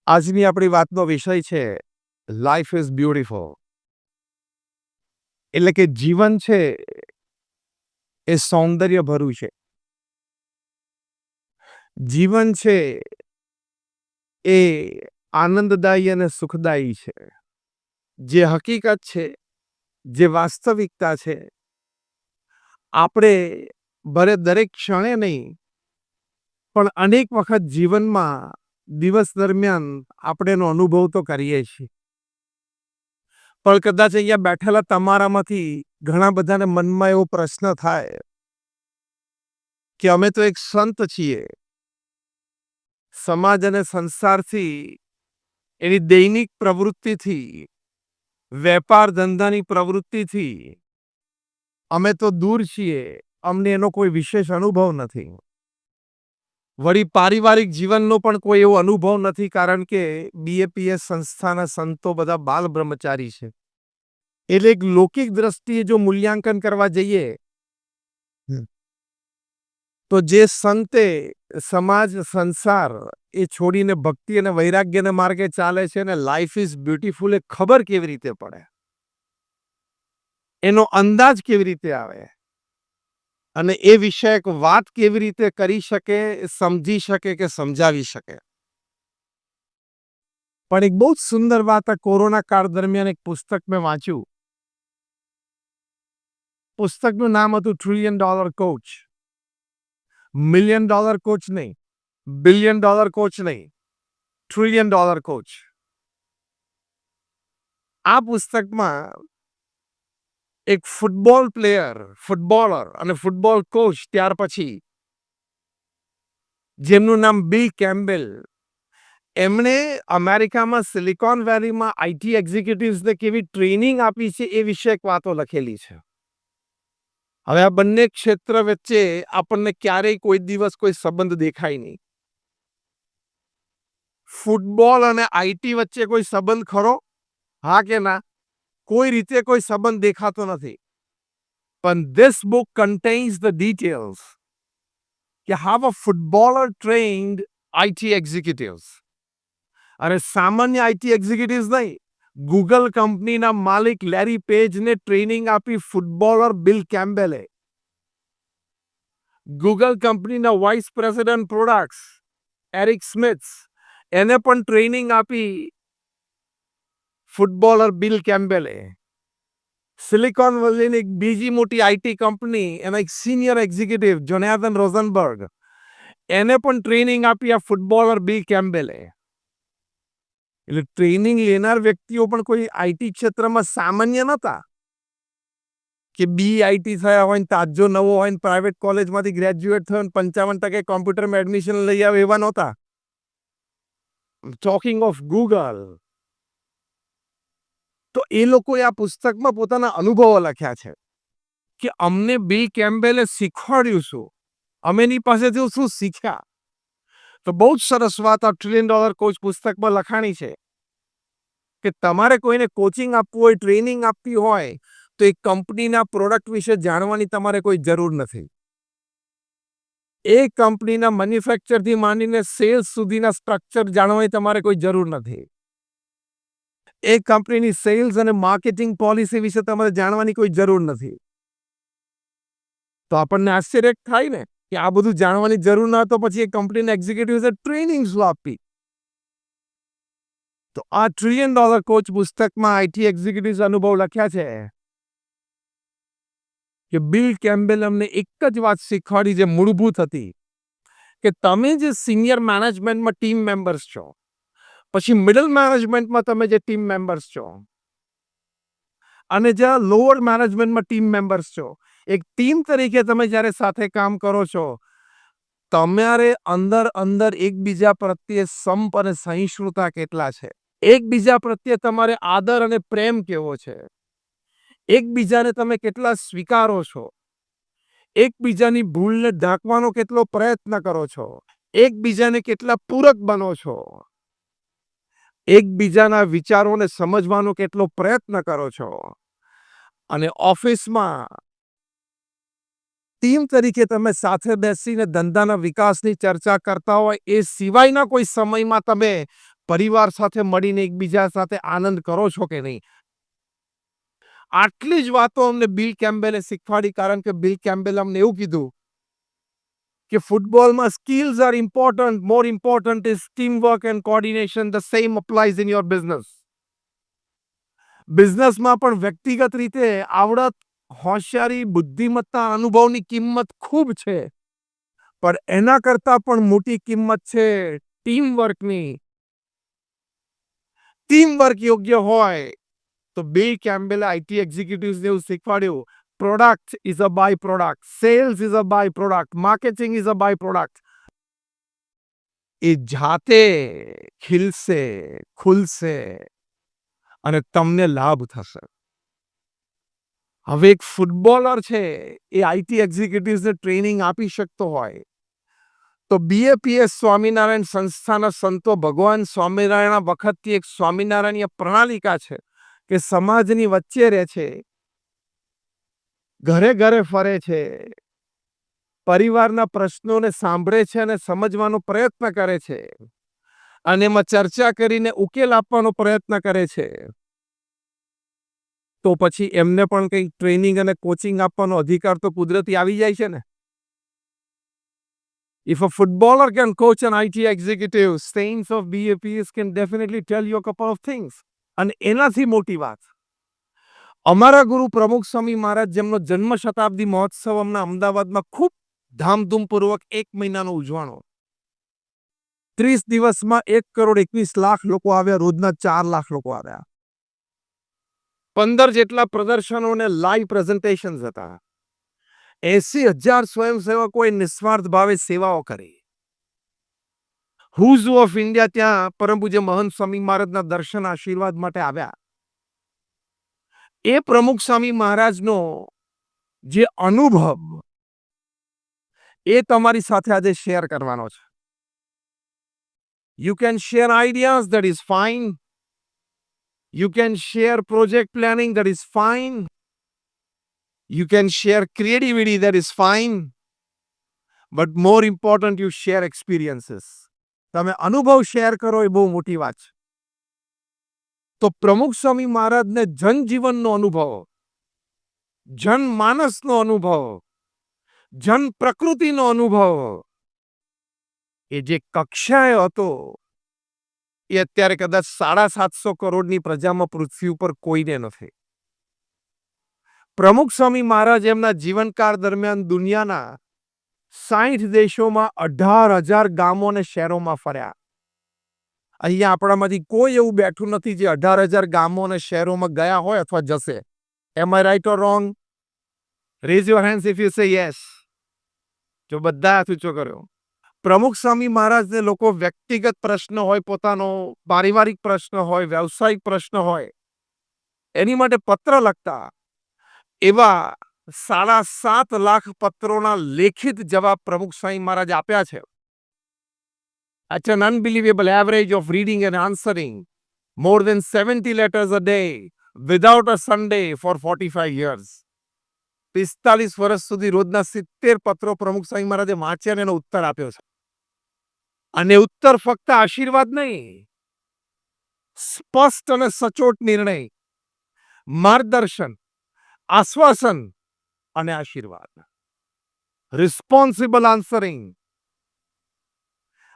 આજની આપણી વાતનો વિષય છે લાઈફ ઇઝ બ્યુટીફુલ. એટલે કે જીવન છે એ સૌંદર્ય ભર્યું છે. જીવન છે એ આનંદદાયી અને સુખદાયી છે. જે હકીકત છે, જે વાસ્તવિકતા છે, આપણે ભલે દરેક ક્ષણે નહીં પણ અનેક વખત જીવનમાં દિવસ દરમિયાન આપણે એનો અનુભવ તો કરીએ છીએ. પણ કદાચ અહીંયા બેઠેલા તમારામાંથી ઘણા બધાને મનમાં એવો પ્રશ્ન થાય કે અમે તો એક સંત છીએ. સમાજ અને સંસારથી, એની દૈનિક પ્રવૃત્તિથી, વેપાર ધંધાની પ્રવૃત્તિથી અમે તો દૂર છીએ. અમને એનો કોઈ વિશેષ અનુભવ નથી. વળી પારિવારિક જીવનનો પણ કોઈ એવો અનુભવ નથી, કારણ કે બીએપીએસ સંસ્થાના સંતો બધા બાલ બ્રહ્મચારી છે. એટલે એક લૌકિક દ્રષ્ટિએ જો મૂલ્યાંકન કરવા જઈએ તો જે સંતે સમાજ સંસાર એ છોડીને ભક્તિ અને વૈરાગ્યના માર્ગે ચાલે છે ને લાઈફ ઇઝ બ્યુટીફુલ એ ખબર કેવી રીતે પડે, એનો અંદાજ કેવી રીતે આવે અને એ વિષયક વાત કેવી રીતે કરી શકે, સમજી શકે કે સમજાવી શકે. પણ એક બહુ જ સુંદર વાત આ કોરોના કાળ દરમિયાન એક પુસ્તક મેં વાંચ્યું. પુસ્તકનું નામ હતું $1 Trillion કોચ. $1 મિલિયન કોચ નહીં, $1 બિલિયન કોચ નહીં, $1 ટ્રિલિયન કોચ. આ પુસ્તકમાં એક ફૂટબોલર અને ફૂટબોલ કોચ ત્યાર પછી જેમનું નામ બિલ કેમ્બેલ, એમણે અમેરિકામાં સિલિકોન વેલીમાં આઈટી એક્ઝિક્યુટિવ્સને કેવી ટ્રેનિંગ આપી છે એ વિષયક વાતો લખેલી છે. હવે આ બંને ક્ષેત્ર વચ્ચે આપણને ક્યારેય કોઈ દિવસ કોઈ સંબંધ દેખાય નહીં. ફૂટબોલ અને આઈટી વચ્ચે કોઈ સંબંધ ખરો? હા કે ના? કોઈ રીતે કોઈ સંબંધ દેખાતો નથી. પણ this book contains the details કે how a footballer trained IT executives. અને સામાન્ય આઈટી એક્ઝિક્યુટિવ્સ નહીં, ગૂગલ કંપનીના માલિક લેરી પેજને ટ્રેનિંગ આપી ફૂટબોલર બિલ કેમ્બેલે. ગૂગલ કંપનીના vice president products Eric Schmidt, એને પણ ટ્રેનિંગ આપી ફૂટબોલર બિલ કેમ્બેલે. સિલિકોન વેલીની એક બીજી મોટી આઈટી કંપની, એના એક સિનિયર એક્ઝિક્યુટિવ જોનાથન રોઝનબર્ગ, એને પણ ટ્રેનિંગ આપી આ ફૂટબોલર બિલ કેમ્બેલે. એટલે ટ્રેનિંગ લેનાર વ્યક્તિઓ પણ કોઈ આઈટી ક્ષેત્રમાં સામાન્ય નહોતા કે બીઆઈટી થયા હોય, તાજો નવો હોય, પ્રાઇવેટ કોલેજમાંથી ગ્રેજ્યુએટ થયો 55% કોમ્પ્યુટરમાં એડમિશન લઈ આવે એવા નહોતા. Talking of Google. તો એ લોકોએ આ પુસ્તકમાં પોતાના અનુભવો લખ્યા છે કે અમને બિલ કેમ્બેલે શીખવાડ્યું શું, અમે એની પાસેથી શું શીખ્યા. તો બહુ જ સરસ વાત આ $1 ટ્રિલિયન કોચ પુસ્તકમાં લખાણી છે કે તમારે કોઈને કોચિંગ આપવું હોય, ટ્રેનિંગ આપવી હોય, તો એક કંપનીના પ્રોડક્ટ વિશે જાણવાની તમારે કોઈ જરૂર નથી. એ કંપનીના મેન્યુફેક્ચરથી માંડીને સેલ્સ સુધીના સ્ટ્રક્ચર જાણવાની તમારે કોઈ જરૂર નથી. એ કંપનીની સેલ્સ અને માર્કેટિંગ પોલિસી વિશે તમારે જાણવાની કોઈ જરૂર નથી. તો આપણને આશ્ચર્ય થાય ને કે આ બધું જાણવાની જરૂર ના તો પછી એ કંપનીના એક્ઝિક્યુટિવ્સે ટ્રેનિંગ શું આપી. તો આ $1 ટ્રિલિયન કોચ પુસ્તકમાં આઈટી એક્ઝિક્યુટિવ્સ અનુભવ લખ્યા છે કે બિલ કેમ્બેલ અમને એક જ વાત શીખવાડી જે મૂળભૂત હતી કે તમે જે સિનિયર મેનેજમેન્ટમાં ટીમ મેમ્બર્સ છો, પછી મિડલ મેનેજમેન્ટમાં તમે જે ટીમ મેમ્બર્સ છો અને જ્યાં લોઅર મેનેજમેન્ટમાં ટીમ મેમ્બર્સ છો, એક ટીમ તરીકે તમે જ્યારે સાથે કામ કરો છો, તમારે અંદર એકબીજા પ્રત્યે સંપ અને સહિષ્ણુતા કેટલા છે, એકબીજા પ્રત્યે તમારે આદર અને પ્રેમ કેવો છે, એકબીજાને તમે કેટલા સ્વીકારો છો, એકબીજાની ભૂલને ઢાંકવાનો કેટલો પ્રયત્ન કરો છો, એકબીજાને કેટલા પૂરક બનો છો, એકબીજાના વિચારોને સમજવાનો કેટલો પ્રયત્ન કરો છો. અને ઓફિસમાં ટીમ તરીકે તમે સાથે બેસીને ધંધાના વિકાસની ચર્ચા કરતા હોય, એ સિવાયના કોઈ સમયમાં તમે પરિવાર સાથે મળીને એકબીજા સાથે આનંદ કરો છો કે નહીં? આટલી જ વાતો અમને બિલ કેમ્બેલે શીખવાડી, કારણ કે બિલ કેમ્બેલે અમને એવું કીધું કે ફૂટબોલમાં skills are important, more important is teamwork and coordination. The same applies in your business. બિઝનેસમાં પણ વ્યક્તિગત રીતે આવડત, હોશિયારી, બુદ્ધિમત્તા, અનુભવની કિંમત ખૂબ છે, પણ એના કરતા પણ મોટી કિંમત છે ટીમવર્કની. ટીમવર્ક યોગ્ય હોય તો બિલ કેમ્બેલે આઈટી એક્ઝિક્યુટિવ્સને એવું શીખવાડ્યું, product is a by product, sales is a by product, marketing is a by product. એ જાતે ખીલશે, ખુલશે અને તમને લાભ થશે. હવે એક ફૂટબોલર છે, એ આઈટી એક્ઝિક્યુટિવ્સને ટ્રેનિંગ આપી શકતો હોય તો બીએપીએસ સ્વામિનારાયણ સંસ્થાના સંતો ભગવાન સ્વામિનારાયણ વખતથી એક સ્વામિનારાયણીય પ્રણાલિકા છે કે સમાજની વચ્ચે રહે છે, ઘરે ઘરે ફરે છે, પરિવારના પ્રશ્નોને સાંભળે છે અને સમજવાનો પ્રયત્ન કરે છે અને એમાં ચર્ચા કરીને ઉકેલ આપવાનો પ્રયત્ન કરે છે. તો પછી એમને પણ કંઈક ટ્રેનિંગ અને કોચિંગ આપવાનો અધિકાર તો કુદરતી આવી જાય છે ને. If a footballer can coach an IT executive, saints of BAPS can definitely tell you a couple of things. અને એનાથી મોટી વાત, અમારા ગુરુ પ્રમુખ સ્વામી મહારાજ, જેમનો જન્મ શતાબ્દી મહોત્સવ હમણાં અમદાવાદમાં ખૂબ ધામધૂમપૂર્વક 1 મહિનાનો ઉજવાણો. 30 દિવસમાં 1,21,00,000 લોકો આવ્યા, રોજના 4 લાખ લોકો આવ્યા. 15 જેટલા પ્રદર્શનો અને લાઈવ પ્રેઝન્ટેશન્સ હતા. 80,000 સ્વયંસેવકોએ નિસ્વાર્થ ભાવે સેવાઓ કરી. હુઝ ઓફ ઇન્ડિયા ત્યાં પરમ પૂજ્ય મહંત સ્વામી મહારાજના દર્શન આશીર્વાદ માટે આવ્યા. એ પ્રમુખ સ્વામી મહારાજનો જે અનુભવ એ તમારી સાથે આજે શેર કરવાનો છે. You can share ideas, that is fine. You can share project planning, that is fine. You can share creativity, that is fine. But more important, you share experiences. તમે અનુભવ શેર કરો એ બહુ મોટી વાત છે. તો પ્રમુખ સ્વામી મહારાજને જનજીવનનો અનુભવ, જનમાનસનો અનુભવ, જન પ્રકૃતિનો અનુભવ એ જે કક્ષાએ હતો એ અત્યારે કદાચ 750 કરોડની પ્રજામાં પૃથ્વી ઉપર કોઈને નથી. પ્રમુખ સ્વામી મહારાજ એમના જીવનકાળ દરમિયાન દુનિયાના 60 દેશોમાં 18,000 ગામો અને શહેરોમાં ફર્યા. અહીંયા આપણામાંથી કોઈ એવું બેઠું નથી જે 18,000 ગામો અને શહેરોમાં ગયા હોય અથવા જશે. Am I right or wrong? Raise your hands if you say yes. જો બધા હાથ ઊંચો કર્યો. પ્રમુખ સ્વામી મહારાજને લોકો વ્યક્તિગત પ્રશ્ન હોય, પોતાનો પારિવારિક પ્રશ્ન હોય, વ્યવસાયિક પ્રશ્ન હોય, એની માટે પત્ર લખતા. એવા 7.5 લાખ પત્રોના લેખિત જવાબ પ્રમુખ સ્વામી મહારાજ આપ્યા છે. At an unbelievable average of reading and answering more than 70 letters a day without a Sunday for 45 years. 45 વર્ષ સુધી રોજના 70 પત્રો પ્રમુખ સ્વામી મહારાજે વાંચ્યા અને એનો ઉત્તર આપ્યો છે. અને ઉત્તર ફક્ત આશીર્વાદ નહીં, સ્પષ્ટ અને સચોટ નિર્ણય, માર્ગદર્શન, આશ્વાસન અને આશીર્વાદ. Responsible answering.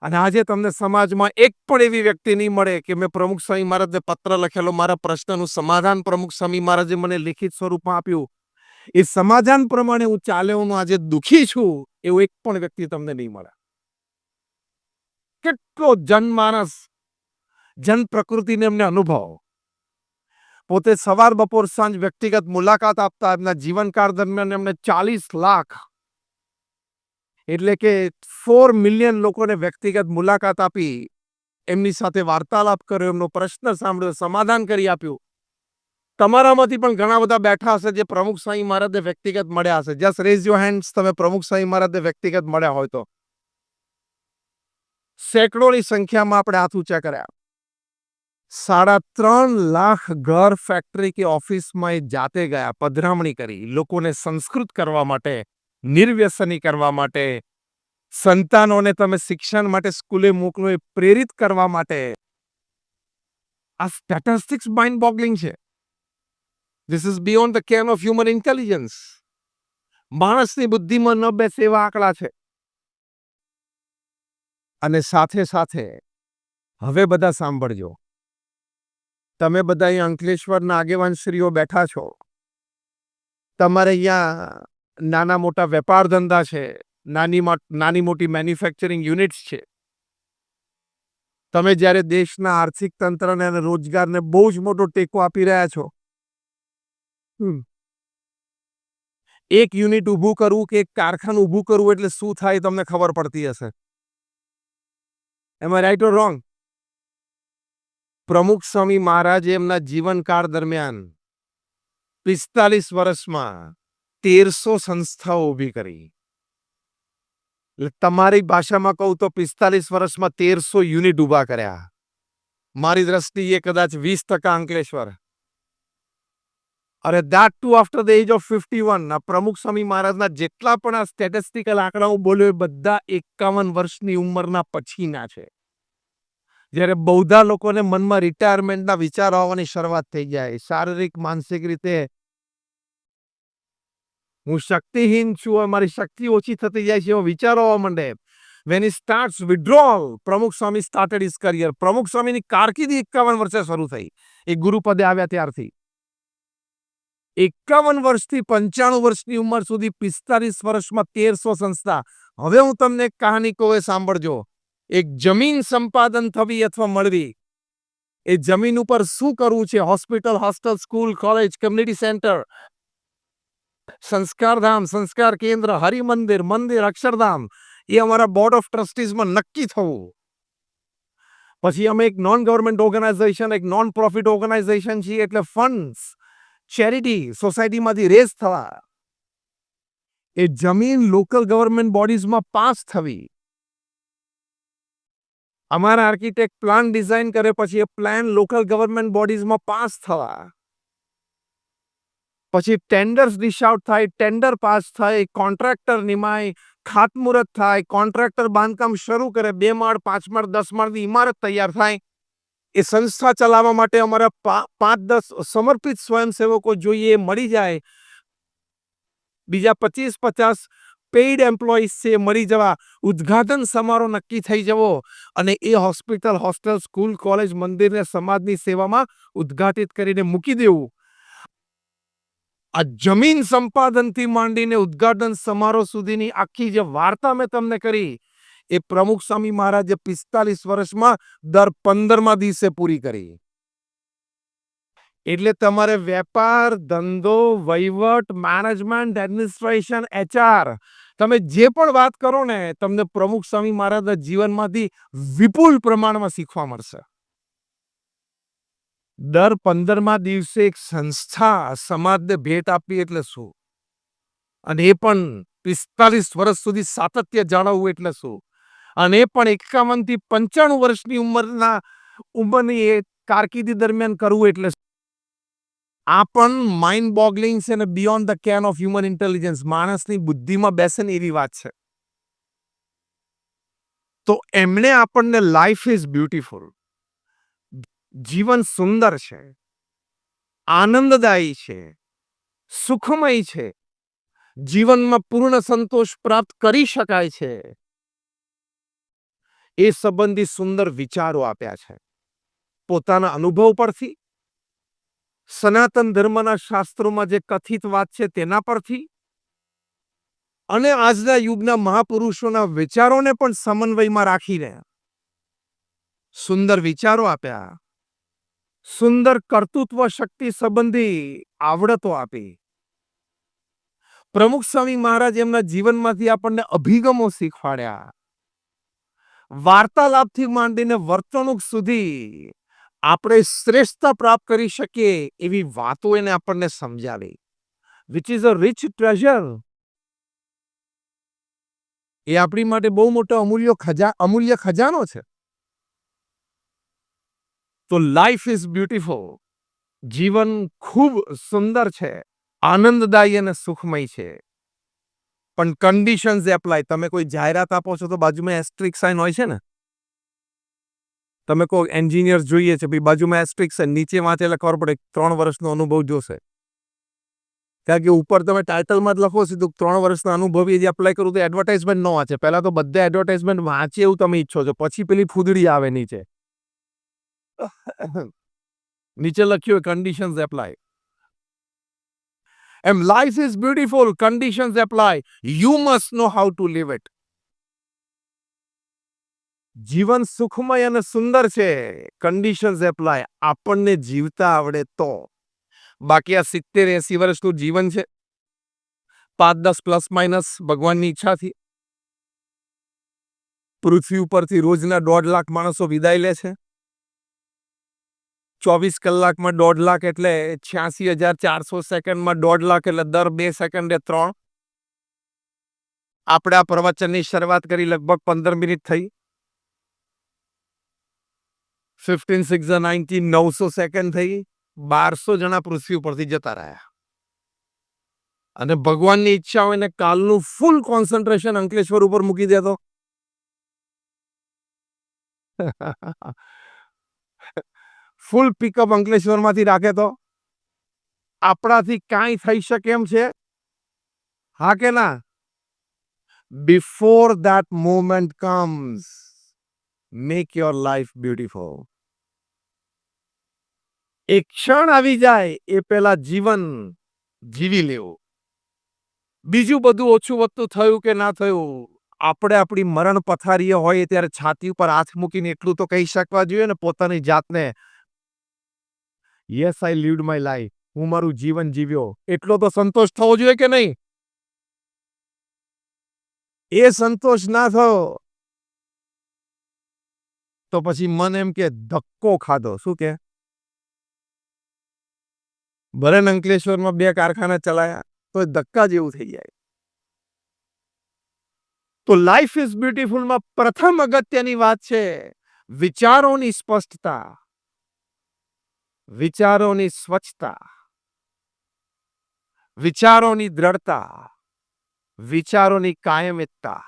અને આજે તમને સમાજમાં એક પણ એવી વ્યક્તિ નહીં મળે કે મેં પ્રમુખ સ્વામી મહારાજને પત્ર લખેલો, મારા પ્રશ્નનું સમાધાન પ્રમુખ સ્વામી મહારાજે મને લિખિત સ્વરૂપમાં આપ્યું, એ સમાધાન પ્રમાણે હું ચાલ્યો, હું આજે દુઃખી છું, એવું એક પણ વ્યક્તિ તમને નહીં મળે. કેટલો જનમાનસ, જન પ્રકૃતિને એમને અનુભવ. પોતે સવાર બપોર સાંજ વ્યક્તિગત મુલાકાત આપતા. એમના જીવનકાળ દરમિયાન એમને 40 લાખ એટલે કે 4 મિલિયન લોકોને વ્યક્તિગત મુલાકાત આપી, એમની સાથે વાર્તાલાપ કર્યો, એમનો પ્રશ્ન સાંભળ્યો, સમાધાન કરી આપ્યું. તમારામાંથી પણ ઘણા બધા બેઠા હશે જે પ્રમુખ સ્વામી મહારાજને વ્યક્તિગત મળ્યા હશે. જસ્ટ રેઝ યોર હેન્ડ્સ, તમે પ્રમુખ સ્વામી મહારાજને વ્યક્તિગત મળ્યા હોય તો. સેંકડોની સંખ્યામાં આપણે હાથ ઊંચા કર્યા. 3.5 લાખ ઘર, ફેક્ટરી કે ઓફિસમાં એ જાતે ગયા, પધરામણી કરી, લોકોને સંસ્કૃત કરવા માટે, નિર્વ્યસની કરવા માટે, સંતાનોને તમે શિક્ષણ માટે સ્કૂલે મોકલો એ પ્રેરિત કરવા માટે. આ સ્ટેટિસ્ટિક્સ માઇન્ડ બોગલિંગ છે. This is beyond the can of human intelligence. માણસની બુદ્ધિમાં ન બેસે એવા આંકડા છે. અને સાથે સાથે હવે બધા સાંભળજો. તમે બધા અહીં અંકલેશ્વરના આગેવાન શ્રીઓ બેઠા છો. તમારે અહીંયા નાના મોટા વેપાર ધંધા છે, નાની મોટી મેન્યુફેક્ચરિંગ યુનિટ્સ છે. તમે જ્યારે દેશના આર્થિક તંત્રને અને રોજગારને બહુ જ મોટો ટેકો આપી રહ્યા છો. એક યુનિટ ઊભું કરવું કે એક કારખાનું ઊભું કરવું એટલે શું થાય તમને ખબર પડતી હશે. એમ આઈ રાઈટ ઓર રોંગ? પ્રમુખ સ્વામી મહારાજે એમના જીવનકાળ દરમિયાન 45 વર્ષમાં 1300 સંસ્થાઓ ઊભી કરી. એટલે તમારી ભાષામાં કહું તો 45 વર્ષમાં 1300 યુનિટ ઊભા કર્યા. મારી દ્રષ્ટિએ કદાચ 20% અંકલેશ્વર. અરે that too after the age of 51. આ પ્રમુખ સ્વામી મહારાજના જેટલા પણ આ સ્ટેટિસ્ટિકલ આંકડાઓ બોલ્યો એ બધા 51 વર્ષની ઉંમરના પછીના છે. જ્યારે બૌદ્ધા લોકોને મનમાં રિટાયરમેન્ટના વિચારો આવવાની શરૂઆત થઈ જાય. શારીરિક માનસિક રીતે હું શક્તિહીન છું, મારી શક્તિ ઓછી થતી જાય છે એવો વિચારો આવવા માંડે. When he starts withdrawal, પ્રમુખ સ્વામી started his career. પ્રમુખ સ્વામીની કારકિર્દી 51 વર્ષે શરૂ થઈ. એ ગુરુપદે આવ્યા ત્યારથી 51 વર્ષથી 95 વર્ષની ઉંમર સુધી 45 વર્ષમાં 1300 સંસ્થા. હવે હું તમને એક કહાની કહું, એ સાંભળજો. એક જમીન સંપાદન થવી અથવા મળવી, એ જમીન ઉપર શું કરવું છે? Hospital, hostel, school, college, community centre, સંસ્કારધામ, સંસ્કાર કેન્દ્ર, હરિમંદિર, મંદિર, અક્ષરધામ, એ અમારા બોર્ડ ઓફ ટ્રસ્ટીઝમાં નક્કી થવું. પછી અમે એક નોન ગવર્મેન્ટ ઓર્ગેનાઇઝેશન, એક નોન પ્રોફિટ ઓર્ગેનાઇઝેશન છીએ, એટલે ફંડ્સ, ચેરિટી, સોસાયટીમાંથી રેઝ થવા. એ જમીન લોકલ ગવર્મેન્ટ બોડીઝમાં પાસ થવી. અમારા આર્કિટેક્ટ પ્લાન ડિઝાઇન કરે, પછી એ પ્લાન લોકલ ગવર્મેન્ટ બોડીઝમાં પાસ થવા. પછી ટેન્ડર્સ ડિશ આઉટ થાય, ટેન્ડર પાસ થાય, કોન્ટ્રાક્ટર નિમાય, ખાતમુહૂર્ત થાય, કોન્ટ્રાક્ટર બાંધકામ શરૂ કરે, 2 માળ, 5 માળ, 10 માળની ઇમારત તૈયાર થાય. એ સંસ્થા ચલાવવા માટે અમારા 5-10 સમર્પિત સ્વયંસેવકો જોઈએ, મળી જાય. બીજા 25-50 પેઇડ એમ્પ્લોઈઝ છે, મળી જવા. ઉદ્ઘાટન સમારોહ નક્કી થઈ જવો અને એ હોસ્પિટલ, હોસ્ટેલ, સ્કૂલ, કોલેજ, મંદિરને સમાજની સેવામાં ઉદ્ઘાટિત કરીને મૂકી દેવું. આ જમીન સંપાદનથી માંડીને ઉદ્ઘાટન સમારોહ સુધીની આખી જે વાર્તા મેં તમને કરી, એ પ્રમુખ સ્વામી મહારાજે 45 વર્ષમાં દર 15મા દિવસે પૂરી કરી. એટલે તમારે વેપાર, ધંધો, વહીવટ, મેનેજમેન્ટ, એડમિનિસ્ટ્રેશન, HR, તમે જે પણ વાત કરો ને, તમને પ્રમુખ સ્વામી મહારાજના જીવનમાંથી વિપુલ પ્રમાણમાં શીખવા મળશે. દર 15મા દિવસે એક સંસ્થા સમાજને ભેટ આપવી એટલે શું? અને એ પણ 45 વર્ષ સુધી સાતત્ય જાળવવું એટલે શું? અને એ પણ 51 થી 95 વર્ષની ઉંમરની એ કારકિર્દી દરમિયાન કરવું એટલે શું? આ પણ માઇન્ડ બોગલિંગ છે અને beyond the can of human intelligence. માણસની બુદ્ધિમાં બેસે ને એવી વાત છે. તો એમણે આપણને લાઈફ ઇઝ બ્યુટીફુલ, જીવન સુંદર છે, આનંદદાયી છે, સુખમય છે, જીવનમાં પૂર્ણ સંતોષ પ્રાપ્ત કરી શકાય છે, એ સંબંધી સુંદર વિચારો આપ્યા છે. પોતાના અનુભવ પરથી, સનાતન ધર્મના શાસ્ત્રોમાં જે કથિત વાત છે તેના પરથી, અને આજના યુગના મહાપુરુષોના વિચારોને પણ સમન્વયમાં રાખીને સુંદર વિચારો આપ્યા. સુંદર કર્તૃત્વ શક્તિ સંબંધી આવડતો આપી. પ્રમુખ સ્વામી મહારાજ એમના જીવનમાંથી આપણને અભિગમો શીખવાડ્યા. વાર્તાલાપથી માંડીને વર્તણૂક સુધી આપણે શ્રેષ્ઠતા પ્રાપ્ત કરી શકીએ એવી વાતો એને આપણને સમજાવી. Which is a rich treasure. એ આપણી માટે બહુ મોટો અમૂલ્ય ખજાનો છે. તો લાઈફ ઇઝ બ્યુટીફુલ. જીવન ખૂબ સુંદર છે, આનંદદાયી અને સુખમય છે. પણ કન્ડિશન્સ એપ્લાય. તમે કોઈ જાહેરાત આપો છો તો બાજુમાં એસ્ટ્રિક સાઇન હોય છે ને, તમે કહો એન્જિનિયર જોઈએ છે, બાજુમાં એસ્ટ્રિક્સ છે, નીચે વાંચે એટલે ખબર પડે 3 વર્ષનો અનુભવ જોશે. કારણ કે ઉપર તમે ટાઇટલમાં જ લખો સીધું 3 વર્ષના અનુભવી જે એપ્લાય કરું તો એડવર્ટાઇઝમેન્ટ ન વાંચે. પહેલા તો બધા એડવર્ટાઇઝમેન્ટ વાંચે એવું તમે ઈચ્છો છો, પછી પેલી ફૂદડી આવે નીચે. નીચે લખ્યું કન્ડિશન્સ એપ્લાય. એમ life is beautiful, conditions apply. You must know how to live it. જીવન સુખમય અને સુંદર છે. Conditions apply. આપણને જીવતા આવડે તો. બાકી આ 70-80 વર્ષનું જીવન છે, 5-10 પ્લસ માઇનસ ભગવાનની ઈચ્છાથી. પૃથ્વી ઉપરથી રોજના 1.5 લાખ માણસો વિદાય લે છે. 24 કલાકમાં 1.5 લાખ એટલે 86,400 સેકન્ડમાં 1.5 લાખ એટલે દર 2 સેકન્ડે 3. આપણે આ પ્રવચનની શરૂઆત કરી લગભગ 15 મિનિટ થઈ. 15 6 19 900 સેકન્ડ થઈ. 1200 જણા પૃથ્વી ઉપરથી જતા રહ્યા. અને ભગવાનની ઈચ્છા હોય ને કાલનું ફૂલ કોન્સન્ટ્રેશન અંકલેશ્વર ઉપર મૂકી દેતો. ફૂલ પિકઅપ અંકલેશ્વરમાંથી રાખે તો આપણાથી કાંઈ થઈ શકે એમ છે? હા કે ના? Before that moment comes, make your life beautiful. એક ક્ષણ આવી જાય એ પહેલા જીવન જીવી લેવું. બીજું બધું ઓછું વધતું થયું કે ના થયું, આપણે આપણી મરણ પથારીએ હોય ત્યારે છાતી ઉપર હાથ મૂકીને એટલું તો કહી શકવા જોઈએ ને પોતાની જાતને, yes I lived my life. હું મારું જીવન જીવ્યો. એટલો તો સંતોષ થવો જોઈએ કે નહીં? એ સંતોષ ના થયો તો પછી મન એમ કે ધક્કો ખાધો. શું કે? ભલે અંકલેશ્વરમાં 2 કારખાના ચલાયા તો ધક્કા જેવું થઈ જાય. તો લાઈફ ઇઝ બ્યુટીફુલમાં પ્રથમ અગત્યની વાત છે વિચારોની સ્પષ્ટતા, વિચારોની સ્વચ્છતા, વિચારોની દ્રઢતા, વિચારોની કાયમિકતા,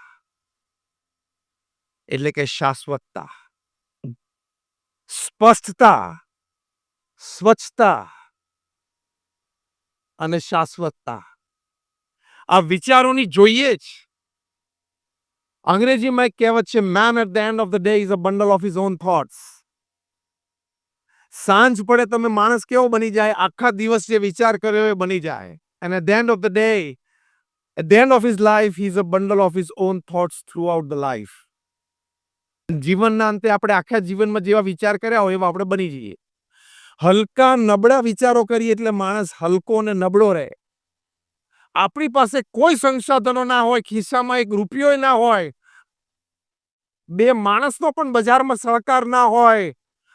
એટલે કે શાશ્વતતા. સ્પષ્ટતા, સ્વચ્છતા અને શાશ્વતતા આ વિચારોની જોઈએ જ. અંગ્રેજીમાં એક કહેવત છે, man at the end of the day is a bundle of his own thoughts. સાંજ પડે તમે માણસ કેવો બની જાય? આખા દિવસ જે વિચાર કર્યો એ બની જાય. And at the end of the day, at the end of his life, he is a bundle of his own thoughts throughout the life. જીવનના અંતે આપણે આખા જીવનમાં જેવા વિચાર કર્યા હોય એવા આપણે બની જઈએ. હલકા નબળા વિચારો કરીએ એટલે માણસ હલકો અને નબળો રહે. આપણી પાસે કોઈ સંસાધનો ના હોય, ખિસ્સામાં 1 રૂપિયો ના હોય, 2 માણસનો પણ બજારમાં સહકાર ના હોય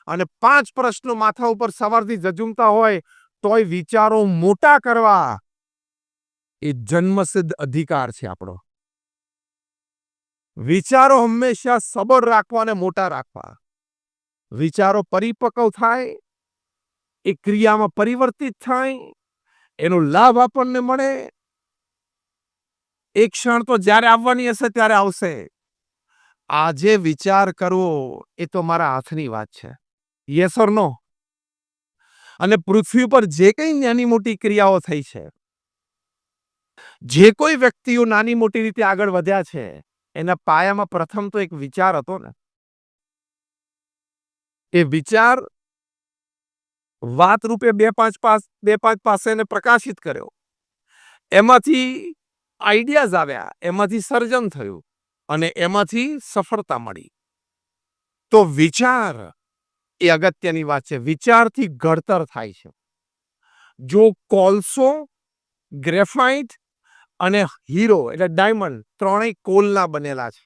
અને 5 પ્રશ્નો માથા ઉપર સવારથી જજુમતા હોય તોય વિચારો મોટા કરવા એ જન્મસિદ્ધ અધિકાર છે આપણો. વિચારો હંમેશા સબળ રાખવા અને મોટા રાખવા. વિચારો પરિપક્વ થાય, એ ક્રિયામાં પરિવર્તિત થાય, એનો લાભ આપણને મળે. એક ક્ષણ તો જ્યારે આવવાની હશે ત્યારે આવશે. આજે વિચાર કરવો એ તો મારા હાથની વાત છે. યસ ઓર નો? અને પૃથ્વી પર જે કંઈ નાની મોટી ક્રિયાઓ થઈ છે, જે કોઈ વ્યક્તિઓ નાની મોટી રીતે આગળ વધ્યા છે, એના પાયામાં પ્રથમ તો એક વિચાર હતો ને. એ વિચાર વાત રૂપે 2-5 પાસે એને પ્રકાશિત કર્યો. એમાંથી આઈડિયાઝ આવ્યા, એમાંથી સર્જન થયું અને એમાંથી સફળતા મળી. તો વિચાર એ અગત્યની વાત છે. વિચારથી ઘડતર થાય છે. જો કોલસો, ગ્રેફાઇટ અને હીરો એટલે ડાયમંડ ત્રણેય કોલના બનેલા છે,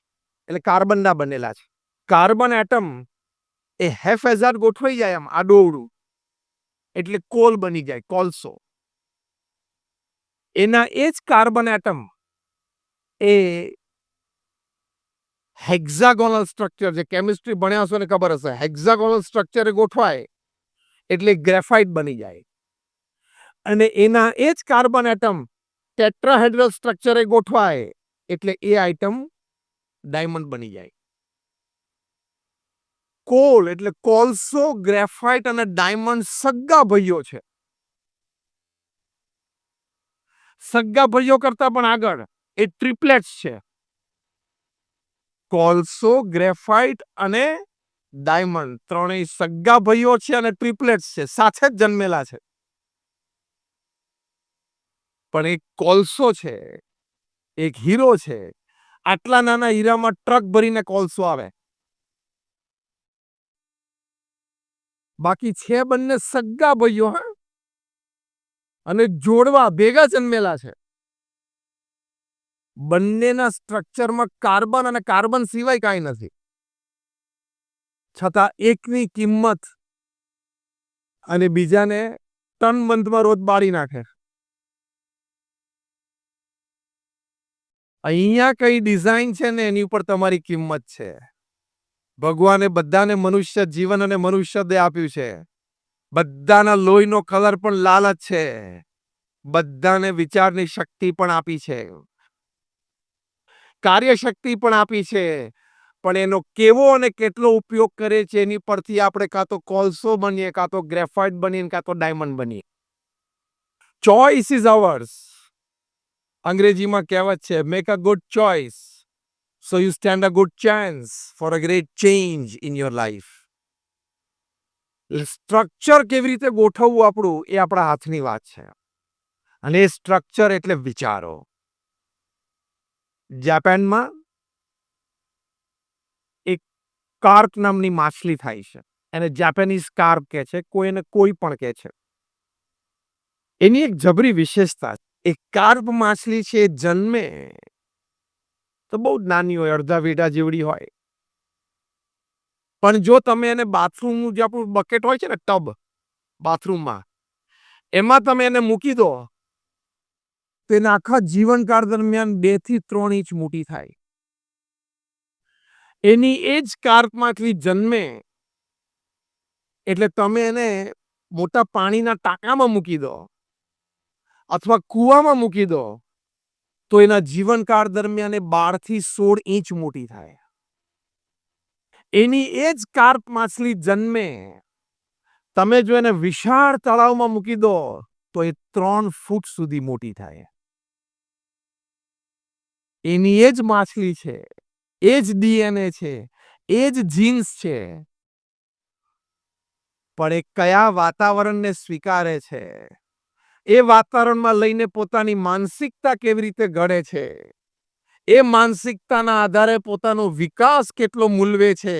એટલે કાર્બનના બનેલા છે. કાર્બન એટમ એ હેફેઝાડ ગોઠવાઈ જાય આમ આડોઅવળું એટલે કોલ બની જાય, કોલસો. એના એ જ કાર્બન એટમ એ હેક્ઝાગોનલ સ્ટ્રક્ચર, જે કેમિસ્ટ્રી ભણ્યા હશો ને ખબર હશે, હેક્ઝાગોનલ સ્ટ્રક્ચરે ગોઠવાય એટલે ગ્રેફાઇટ બની જાય. અને એના એ જ કાર્બન એટમ ટેટ્રાહેડ્રલ સ્ટ્રક્ચરે ગોઠવાય એટલે એ આઇટમ ડાયમંડ બની જાય. કોલ એટલે કોલસો, ગ્રેફાઇટ અને ડાયમંડ સગા ભાઈઓ છે. સગા ભાઈઓ કરતા પણ આગળ એ ટ્રિપલેટ્સ છે. કોલસો, ગ્રેફાઇટ અને ડાયમંડ ત્રણેય સગા ભાઈઓ છે અને ટ્રિપલેટ્સ છે, સાથે જ જન્મેલા છે. પણ એક કોલસો છે, એક હીરો છે. આટલા નાના હીરામાં ટ્રક ભરીને કોલસો આવે. બાકી છે બંને સગા ભાઈઓ, હા, અને જોડવા ભેગા જન્મેલા છે. બંનેના સ્ટ્રક્ચરમાં કાર્બન અને કાર્બન સિવાય કાંઈ નથી. છતાં એકની કિંમત અને બીજાને ટન બંધમાં રોજ બાળી નાખે. અહીંયા કઈ ડિઝાઇન છે ને એની ઉપર તમારી કિંમત છે. ભગવાને બધાને મનુષ્ય જીવન અને મનુષ્ય દેહ આપ્યું છે. બધાના લોહીનો કલર પણ લાલ જ છે. બધાને વિચારની શક્તિ પણ આપી છે, કાર્યશક્તિ પણ આપી છે. પણ એનો કેવો અને કેટલો ઉપયોગ કરે છે એની પરથી આપણે કાં તો કોલસો બનીએ, કાં તો ગ્રેફાઇટ બનીએ, કાં તો ડાયમંડ બનીએ. Choice is hours. અંગ્રેજીમાં કહેવત છે, make a good choice so you stand a good chance for a great change in your life. Structure કેવી રીતે ગોઠવવું આપણું એ આપણા હાથની વાત છે. અને એ સ્ટ્રક્ચર એટલે વિચારો. જાપાનમાં એક કાર્પ નામની માછલી થાય છે. એને જાપાનીઝ કાર્પ કહે છે, કોઈ એને કોઈ પણ કહે છે. એની એક જબરી વિશેષતા, એક કાર્પ માછલી છે, જન્મે તો બહુ જ નાની હોય, અડધા વીડા જેવડી હોય. પણ જો તમે એને બાથરૂમનું જે આપણું બકેટ હોય છે ને, ટબ બાથરૂમમાં, એમાં તમે એને મૂકી દો, તેના આખા જીવનકાળ દરમિયાન 2 થી 3 ઇંચ મોટી થાય. એની એ જ કાર્પમાંથી જન્મે એટલે તમે એને મોટા પાણીના ટાંકામાં મૂકી દો અથવા કૂવામાં મૂકી દો, તો એના જીવનકાળ દરમિયાન એ 12 થી 16 ઇંચ મોટી થાય. એની એ જ કાર્પ માછલી જન્મે, તમે જો એને વિશાળ તળાવમાં મૂકી દો તો એ 3 ફૂટ સુધી મોટી થાય. એની એ જ માછલી છે, એ જ ડીએનએ છે, એ જ જીન્સ છે. પણ એ કયા વાતાવરણને સ્વીકારે છે, એ વાતાવરણમાં લઈને પોતાની માનસિકતા કેવી રીતે ઘડે છે, એ માનસિકતાના આધારે પોતાનો વિકાસ કેટલો મૂલવે છે,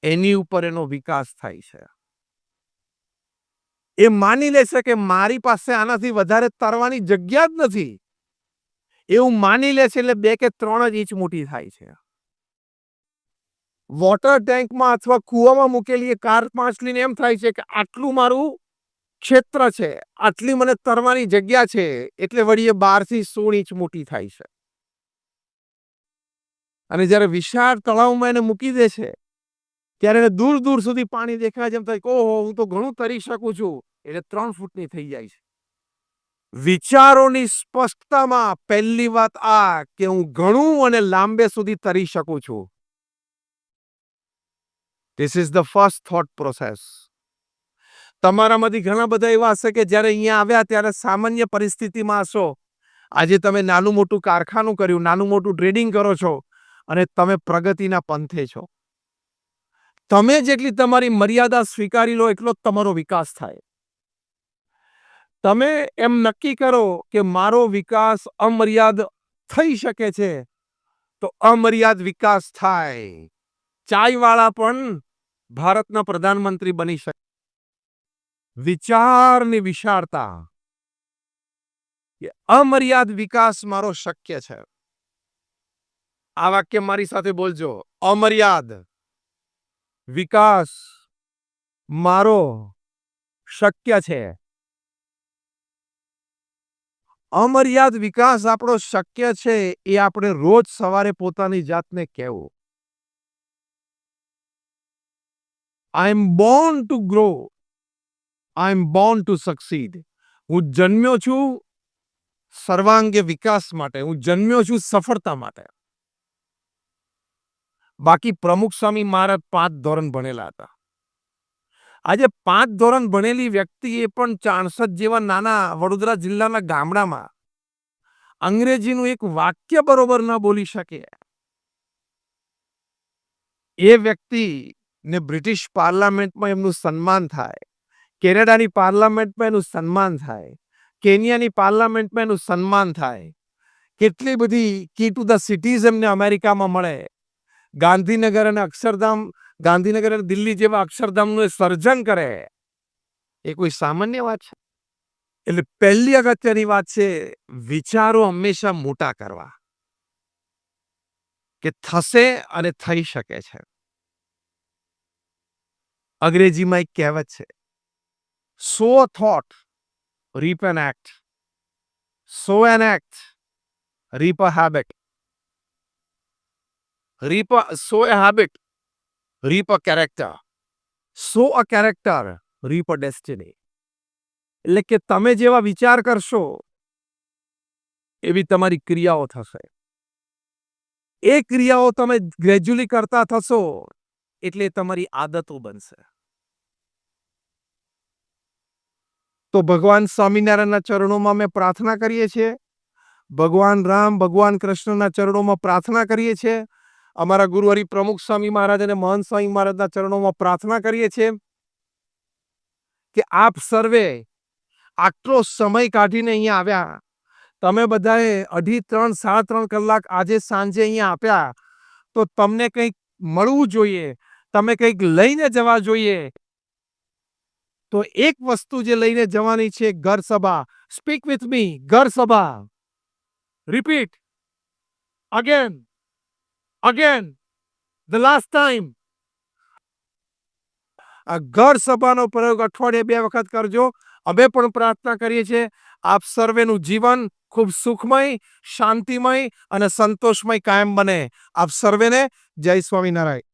એની ઉપર એનો વિકાસ થાય છે. એ માની લેશે કે મારી પાસે આનાથી વધારે તરવાની જગ્યા જ નથી, એવું માની લે છે એટલે 2 કે 3 જ ઇંચ મોટી થાય છે. વોટર ટેન્કમાં અથવા કૂવામાં મૂકેલી કાર્પ માછલીને એમ થાય છે કે આટલું મારું ક્ષેત્ર છે, આટલી મને તરવાની જગ્યા છે, એટલે વળી એ 12 થી 16 ઇંચ મોટી થાય છે. અને જ્યારે વિશાળ તળાવમાં એને મૂકી દે છે, ત્યારે એને દૂર દૂર સુધી પાણી દેખાય છે, એમ થાય કે ઓહો, હું તો ઘણું તરી શકું છું. એટલે 3 ફૂટની થઈ જાય છે. વિચારોની સ્પષ્ટતામાં પહેલી વાત આ કે હું ઘણું અને લાંબે સુધી તરી શકું છું. This is the first thought process. તમારામાંથી ઘણા બધા એવા હશે કે જ્યારે અહીંયા આવ્યા ત્યારે સામાન્ય પરિસ્થિતિમાં હશો. આજે તમે નાનું મોટું કારખાનું કર્યું, નાનું મોટું ટ્રેડિંગ કરો છો અને તમે પ્રગતિના પંથે છો. તમે જેટલી તમારી મર્યાદા સ્વીકારી લો એટલો જ તમારો વિકાસ થાય. તમે એમ નક્કી કરો કે મારો વિકાસ અમર્યાદ થઈ શકે છે, તો અમર્યાદ વિકાસ થાય. ચાયવાળા પણ ભારતના પ્રધાનમંત્રી બની શકે. વિચારની વિશાળતા, કે અમર્યાદ વિકાસ મારો શક્ય છે. આ વાક્ય મારી સાથે બોલજો, અમર્યાદ વિકાસ મારો શક્ય છે. અમર્યાદ વિકાસ આપણો શક્ય છે એ આપણે રોજ સવારે પોતાની જાતને કહેવું. I am born to grow, I am born to succeed. હું જન્મ્યો છું સર્વાંગી વિકાસ માટે, હું જન્મ્યો છું સફળતા માટે. બાકી પ્રમુખ સ્વામી મહારાજ 5 ધોરણ ભણેલા હતા. આજે 5 ધોરણ ભણેલી વ્યક્તિએ પણ 64 જેવા નાના વડોદરા જિલ્લાના ગામડામાં અંગ્રેજીનું એક વાક્ય બરોબર ન બોલી શકે. એ વ્યક્તિને બ્રિટિશ પાર્લામેન્ટમાં એમનું સન્માન થાય, કેનેડાની પાર્લામેન્ટમાં એનું સન્માન થાય, કેન્યાની પાર્લામેન્ટમાં એનું સન્માન થાય, કેટલી બધી કી ટુ ધ સિટીઝ એમને અમેરિકામાં મળે, ગાંધીનગર અને અક્ષરધામ, ગાંધીનગર અને દિલ્હી જેવા અક્ષરધામનું એ સર્જન કરે, એ કોઈ સામાન્ય વાત છે? એટલે પહેલી અગત્યની વાત છે વિચારો હંમેશા મોટા કરવા, કે થશે અને થઈ શકે છે. અંગ્રેજીમાં એક કહેવત છે, sow a thought, reap an act. Sow an act, reap a habit. Sow a habit, reap a character. Sow a character, reap a destiny. એટલે કે તમે જેવા વિચાર કરશો એવી તમારી ક્રિયાઓ થશે. એ ક્રિયાઓ તમે ગ્રેજ્યુઅલી કરતા થશો એટલે તમારી આદતો બનશે. તો ભગવાન સ્વામિનારાયણના ચરણોમાં અમે પ્રાર્થના કરીએ છીએ, ભગવાન રામ, ભગવાન કૃષ્ણના ચરણોમાં પ્રાર્થના કરીએ છીએ, અમારા ગુરુ હરિ પ્રમુખ સ્વામી મહારાજ અને મહંત સ્વામી મહારાજના ચરણોમાં પ્રાર્થના કરીએ છીએ કે આપ સર્વે આટલો સમય કાઢીને અહીંયા આવ્યા, તમે બધાએ 2.5, 3, 3.5 કલાક આજે સાંજે અહીંયા આપ્યા, તો તમને કંઈક મળવું જોઈએ, તમે કંઈક લઈને જવા જોઈએ. તો એક વસ્તુ જે લઈને જવાની છે, ઘર સભા. સ્પીક વિથ મી, ઘર સભા. Repeat again, again, the last time. આ ઘર સભાનો પ્રયોગ અઠવાડિયે 2 વખત કરજો. અમે પણ પ્રાર્થના કરીએ છીએ આપ સર્વેનું જીવન ખૂબ સુખમય, શાંતિમય અને સંતોષમય કાયમ બને. આપ સર્વેને જય સ્વામિનારાયણ.